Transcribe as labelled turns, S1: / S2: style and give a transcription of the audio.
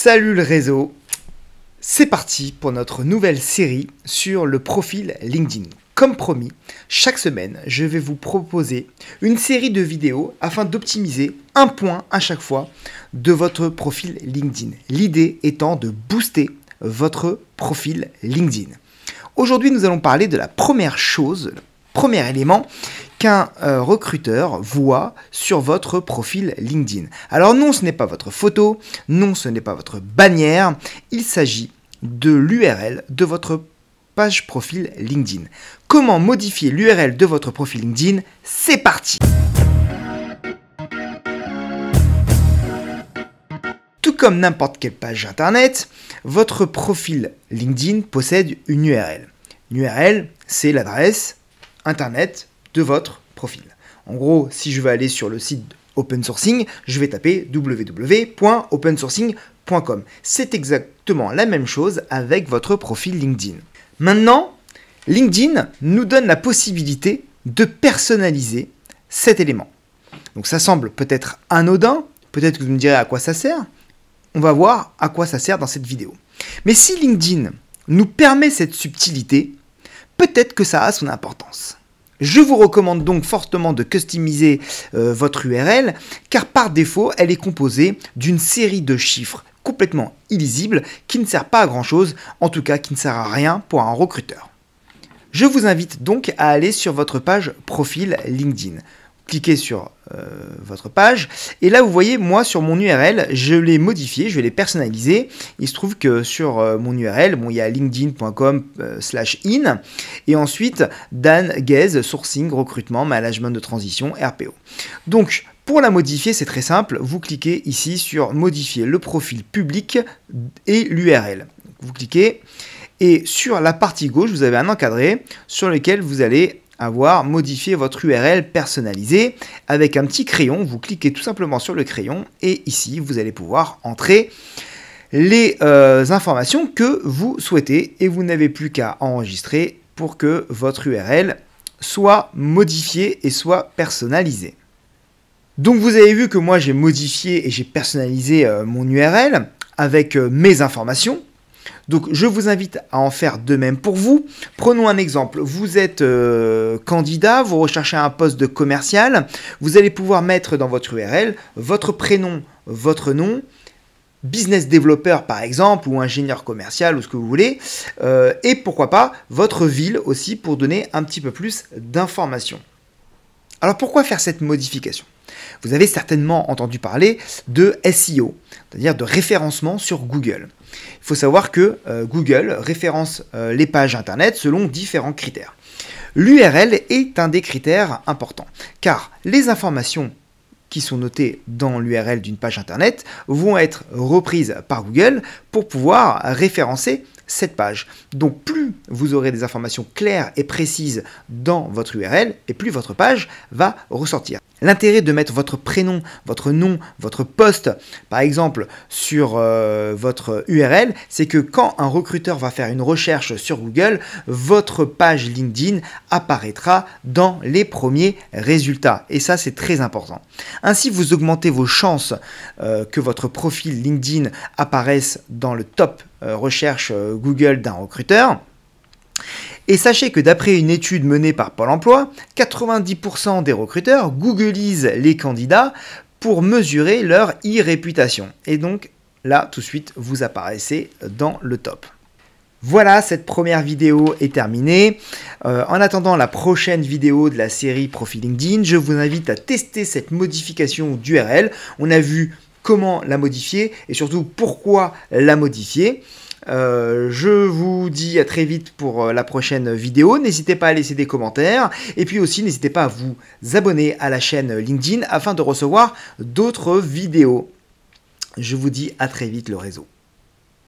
S1: Salut le réseau, c'est parti pour notre nouvelle série sur le profil LinkedIn. Comme promis, chaque semaine, je vais vous proposer une série de vidéos afin d'optimiser un point à chaque fois de votre profil LinkedIn. L'idée étant de booster votre profil LinkedIn. Aujourd'hui, nous allons parler de la première chose, le premier élément qu'un recruteur voit sur votre profil LinkedIn. Alors non, ce n'est pas votre photo, non, ce n'est pas votre bannière, il s'agit de l'URL de votre page profil LinkedIn. Comment modifier l'URL de votre profil LinkedIn? C'est parti! Tout comme n'importe quelle page internet, votre profil LinkedIn possède une URL. Une URL, c'est l'adresse internet de votre profil. En gros, si je veux aller sur le site Open Sourcing, je vais taper www.opensourcing.com. C'est exactement la même chose avec votre profil LinkedIn. Maintenant, LinkedIn nous donne la possibilité de personnaliser cet élément. Donc ça semble peut-être anodin, peut-être que vous me direz à quoi ça sert. On va voir à quoi ça sert dans cette vidéo. Mais si LinkedIn nous permet cette subtilité, peut-être que ça a son importance. Je vous recommande donc fortement de customiser votre URL, car par défaut, elle est composée d'une série de chiffres complètement illisibles qui ne servent pas à grand chose, en tout cas qui ne sert à rien pour un recruteur. Je vous invite donc à aller sur votre page profil LinkedIn. Cliquez sur votre page et là vous voyez, moi sur mon URL je l'ai modifié, je l'ai personnalisé. Il se trouve que sur mon URL, il y a linkedin.com/in et ensuite Dan Guez, sourcing, recrutement, management de transition, RPO. Donc pour la modifier, c'est très simple, vous cliquez ici sur modifier le profil public et l'URL. Vous cliquez et sur la partie gauche, vous avez un encadré sur lequel vous allez avoir modifié votre URL personnalisée avec un petit crayon. Vous cliquez tout simplement sur le crayon et ici vous allez pouvoir entrer les informations que vous souhaitez et vous n'avez plus qu'à enregistrer pour que votre URL soit modifiée et soit personnalisée. Donc vous avez vu que moi j'ai modifié et j'ai personnalisé mon URL avec mes informations. Donc je vous invite à en faire de même pour vous. Prenons un exemple, vous êtes candidat, vous recherchez un poste de commercial, vous allez pouvoir mettre dans votre URL votre prénom, votre nom, business developer par exemple, ou ingénieur commercial, ou ce que vous voulez, et pourquoi pas votre ville aussi pour donner un petit peu plus d'informations. Alors pourquoi faire cette modification? Vous avez certainement entendu parler de SEO, c'est-à-dire de référencement sur Google. Il faut savoir que Google référence les pages internet selon différents critères. L'URL est un des critères importants, car les informations qui sont notées dans l'URL d'une page internet vont être reprises par Google pour pouvoir référencer cette page. Donc plus vous aurez des informations claires et précises dans votre URL, et plus votre page va ressortir. L'intérêt de mettre votre prénom, votre nom, votre poste, par exemple, sur votre URL, c'est que quand un recruteur va faire une recherche sur Google, votre page LinkedIn apparaîtra dans les premiers résultats. Et ça, c'est très important. Ainsi, vous augmentez vos chances que votre profil LinkedIn apparaisse dans le top recherche Google d'un recruteur. Et sachez que d'après une étude menée par Pôle emploi, 90% des recruteurs googlisent les candidats pour mesurer leur e-réputation. Et donc là, tout de suite, vous apparaissez dans le top. Voilà, cette première vidéo est terminée. En attendant la prochaine vidéo de la série Profil LinkedIn, je vous invite à tester cette modification d'URL. On a vu comment la modifier et surtout pourquoi la modifier. Je vous dis à très vite pour la prochaine vidéo. N'hésitez pas à laisser des commentaires et puis aussi n'hésitez pas à vous abonner à la chaîne LinkedIn afin de recevoir d'autres vidéos. Je vous dis à très vite le réseau.